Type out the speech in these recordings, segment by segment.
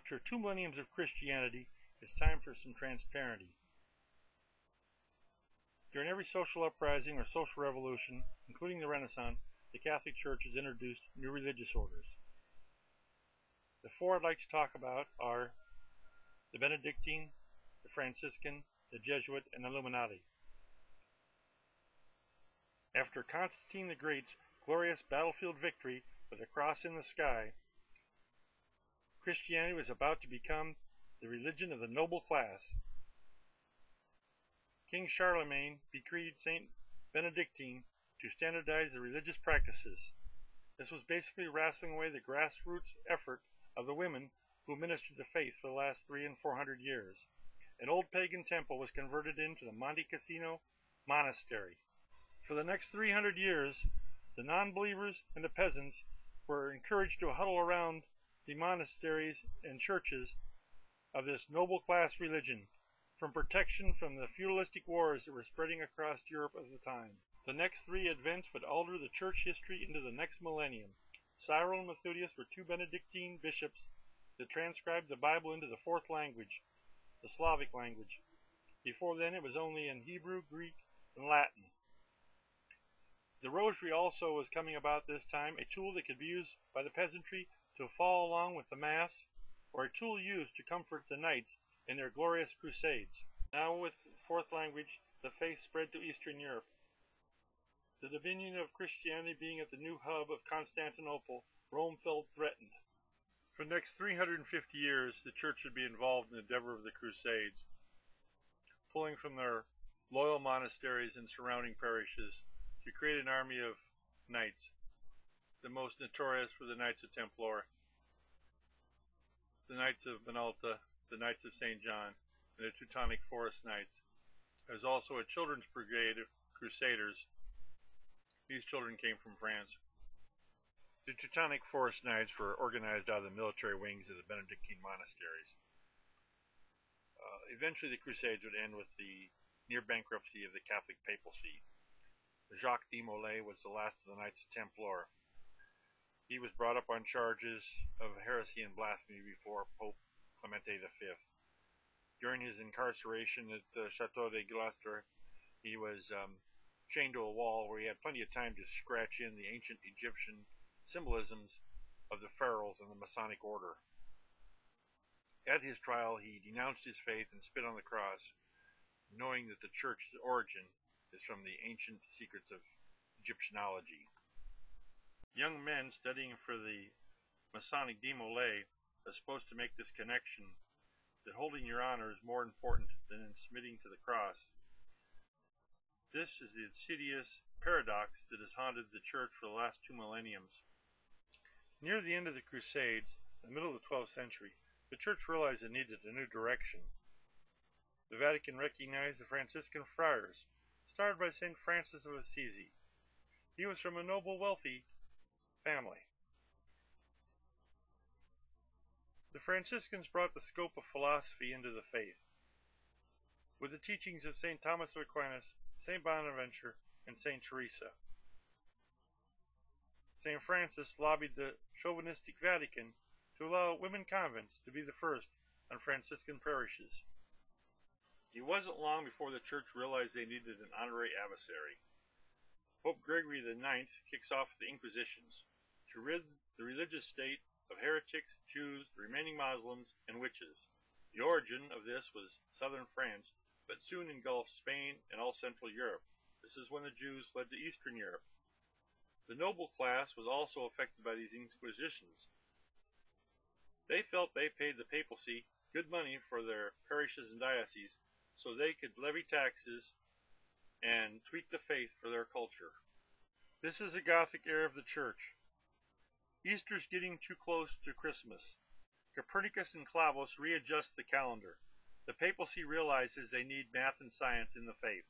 After 2 millenniums of Christianity, it's time for some transparency. During every social uprising or social revolution, including the Renaissance, the Catholic Church has introduced new religious orders. The four I'd like to talk about are the Benedictine, the Franciscan, the Jesuit, and the Illuminati. After Constantine the Great's glorious battlefield victory with a cross in the sky, Christianity was about to become the religion of the noble class. King Charlemagne decreed Saint Benedictine to standardize the religious practices. This was basically wrestling away the grassroots effort of the women who ministered the faith for the last 300 and 400 years. An old pagan temple was converted into the Monte Cassino monastery. For the next 300 years, the non-believers and the peasants were encouraged to huddle around the monasteries and churches of this noble class religion, from protection from the feudalistic wars that were spreading across Europe at the time. The next three events would alter the church history into the next millennium. Cyril and Methodius were two Benedictine bishops that transcribed the Bible into the fourth language, the Slavic language. Before then it was only in Hebrew, Greek, and Latin. The rosary also was coming about this time, a tool that could be used by the peasantry to follow along with the Mass, or a tool used to comfort the knights in their glorious crusades. Now with the fourth language, the faith spread to Eastern Europe. The dominion of Christianity being at the new hub of Constantinople, Rome felt threatened. For the next 350 years, the church would be involved in the endeavor of the crusades, pulling from their loyal monasteries and surrounding parishes to create an army of knights. The most notorious were the Knights of Templar, the Knights of Minolta, the Knights of St. John, and the Teutonic Forest Knights. There was also a children's brigade of crusaders. These children came from France. The Teutonic Forest Knights were organized out of the military wings of the Benedictine monasteries. Eventually the crusades would end with the near bankruptcy of the Catholic papacy. Jacques de Molay was the last of the Knights of Templar. He was brought up on charges of heresy and blasphemy before Pope Clemente V. During his incarceration at the Chateau de Gloucester, he was chained to a wall where he had plenty of time to scratch in the ancient Egyptian symbolisms of the pharaohs and the Masonic order. At his trial, he denounced his faith and spit on the cross, knowing that the church's origin is from the ancient secrets of Egyptianology. Young men studying for the Masonic de Molay are supposed to make this connection that holding your honor is more important than in submitting to the cross. This is the insidious paradox that has haunted the church for the last 2 millenniums. Near the end of the Crusades, in the middle of the 12th century, the church realized it needed a new direction. The Vatican recognized the Franciscan friars, started by St. Francis of Assisi. He was from a noble, wealthy family. The Franciscans brought the scope of philosophy into the faith, with the teachings of St. Thomas of Aquinas, St. Bonaventure, and St. Teresa. St. Francis lobbied the chauvinistic Vatican to allow women convents to be the first on Franciscan parishes. It wasn't long before the church realized they needed an honorary adversary. Pope Gregory IX kicks off the Inquisitions to rid the religious state of heretics, Jews, the remaining Muslims, and witches. The origin of this was southern France, but soon engulfed Spain and all Central Europe. This is when the Jews fled to Eastern Europe. The noble class was also affected by these Inquisitions. They felt they paid the papacy good money for their parishes and dioceses, so they could levy taxes and tweak the faith for their culture. This is a Gothic era of the church. Easter's getting too close to Christmas. Copernicus and Clavos readjust the calendar. The papacy realizes they need math and science in the faith.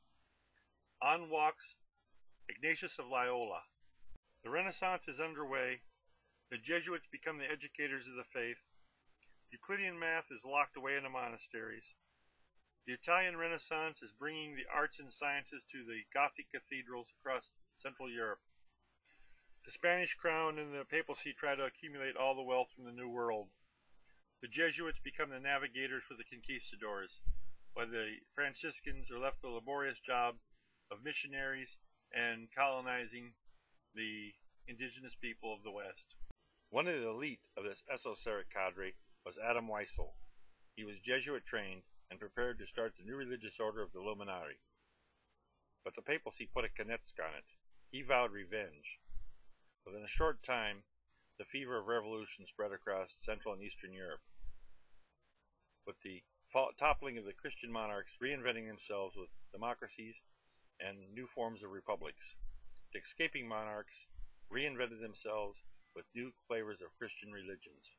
On walks Ignatius of Loyola. The Renaissance is underway. The Jesuits become the educators of the faith. Euclidean math is locked away in the monasteries. The Italian Renaissance is bringing the arts and sciences to the Gothic cathedrals across Central Europe. The Spanish crown and the papacy try to accumulate all the wealth from the New World. The Jesuits become the navigators for the conquistadors, while the Franciscans are left the laborious job of missionaries and colonizing the indigenous people of the West. One of the elite of this esoteric cadre was Adam Weissel. He was Jesuit trained and prepared to start the new religious order of the Illuminati. But the papacy put a Knetsk on it. He vowed revenge. Within a short time, the fever of revolution spread across Central and Eastern Europe, with the toppling of the Christian monarchs reinventing themselves with democracies and new forms of republics. The escaping monarchs reinvented themselves with new flavors of Christian religions.